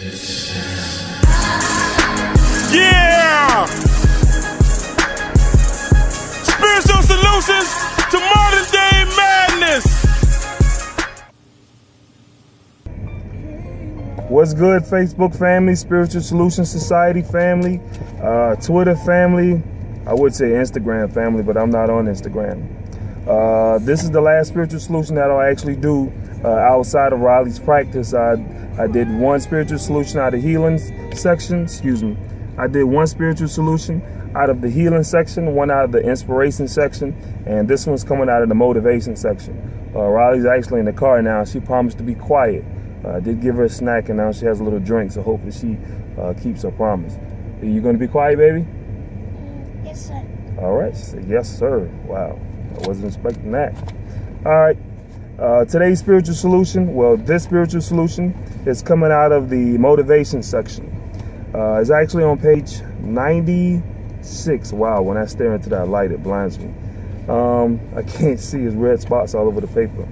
Yeah! Spiritual solutions to modern day madness. What's good, Facebook family, Spiritual Solutions Society family, Twitter family, I would say Instagram family, but I'm not on Instagram. This is the last spiritual solution that I'll actually do outside of Riley's practice. I did one spiritual solution out of healing section, I did one spiritual solution out of the healing section, one out of the inspiration section, and this one's coming out of the motivation section. Riley's actually in the car now. She promised to be quiet. I did give her a snack, and now she has a little drink, so hopefully she keeps her promise. Are you going to be quiet, baby? Yes, sir. All right. She said, yes, sir. Wow. I wasn't expecting that. All right. Today's spiritual solution, this spiritual solution is coming out of the motivation section. It's actually on page 96. Wow, when I stare into that light, it blinds me. I can't see his red spots all over the paper.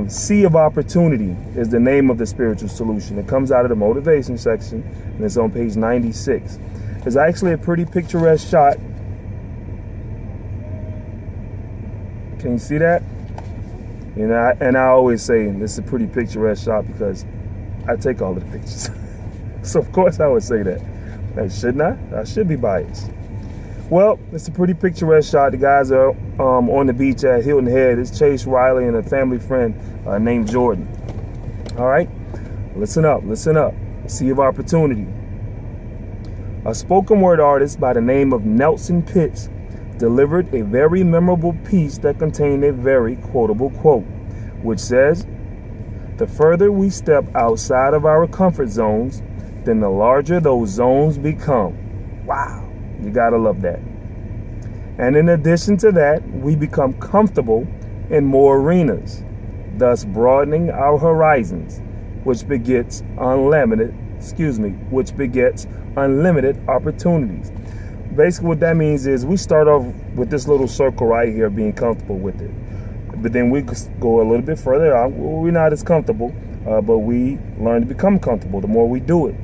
Sea of Opportunity is the name of the spiritual solution. It comes out of the motivation section, and it's on page 96. It's actually a pretty picturesque shot. Can you see that? And I always say this is a pretty picturesque shot because I take all of the pictures. So of course I would say that. Shouldn't I? I should be biased. Well, it's a pretty picturesque shot. The guys are on the beach at Hilton Head. It's Chase, Riley, and a family friend named Jordan. All right, listen up. Sea of Opportunity. A spoken word artist by the name of Nelson Pitts delivered a very memorable piece that contained a very quotable quote, which says, "The further we step outside of our comfort zones, then the larger those zones become." Wow. You gotta love that. And in addition to that, we become comfortable in more arenas, thus broadening our horizons, which begets unlimited opportunities. Basically what that means is we start off with this little circle right here, being comfortable with it. But then we go a little bit further out. We're not as comfortable, but we learn to become comfortable the more we do it.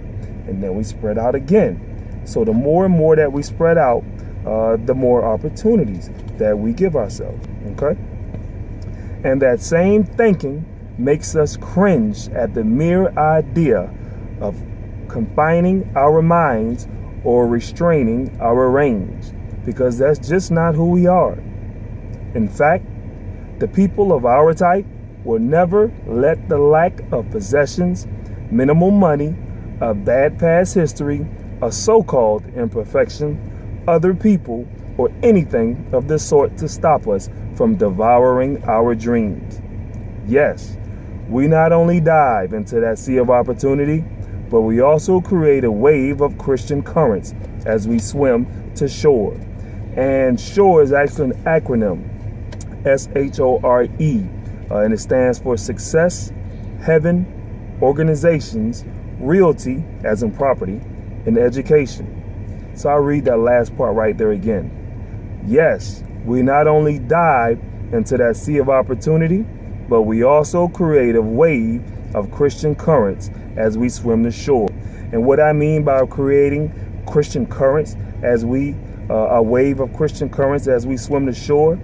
And then we spread out again. So the more and more that we spread out, the more opportunities that we give ourselves, okay? And that same thinking makes us cringe at the mere idea of confining our minds or restraining our range, because that's just not who we are. In fact, the people of our type will never let the lack of possessions, minimal money, a bad past history, a so-called imperfection, other people, or anything of the sort to stop us from devouring our dreams. Yes, we not only dive into that sea of opportunity, but we also create a wave of Christian currents as we swim to shore. And shore is actually an acronym, SHORE, and it stands for Success, Heaven, Organizations, Realty, as in property, and Education. So I'll read that last part right there again. Yes, we not only dive into that sea of opportunity, but we also create a wave of Christian currents as we swim the shore. And what I mean by creating Christian currents a wave of Christian currents as we swim the shore,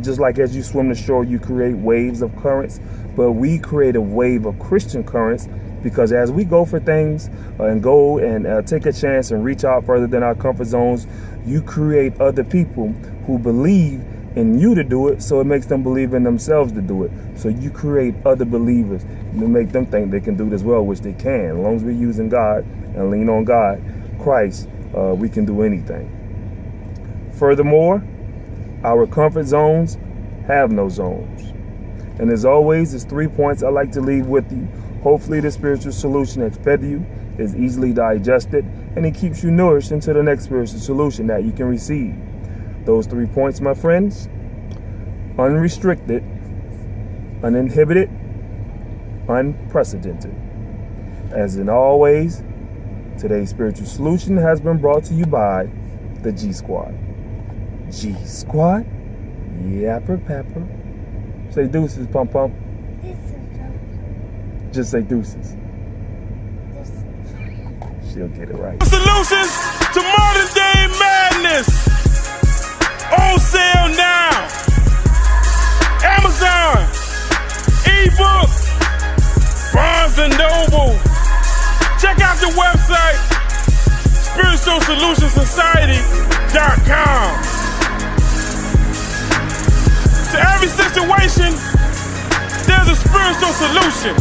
just like as you swim the shore, you create waves of currents, but we create a wave of Christian currents because as we go for things and go and take a chance and reach out further than our comfort zones, you create other people who believe in you to do it, so it makes them believe in themselves to do it. So you create other believers and make them think they can do it as well, which they can. As long as we're using God and lean on God, Christ, we can do anything. Furthermore, our comfort zones have no zones. And as always, there's 3 points I like to leave with you. Hopefully the spiritual solution that's fed to you is easily digested and it keeps you nourished into the next spiritual solution that you can receive. Those 3 points, my friends: unrestricted, uninhibited, unprecedented. As in always, today's spiritual solution has been brought to you by the G Squad. G Squad? Yapper Pepper. Say deuces, Pump Pump. Just say deuces. She'll get it right. Solutions to modern day madness. On sale now. Amazon, ebook, Barnes and Noble. Check out the website, spiritualsolutionsociety.com. To every situation, there's a spiritual solution.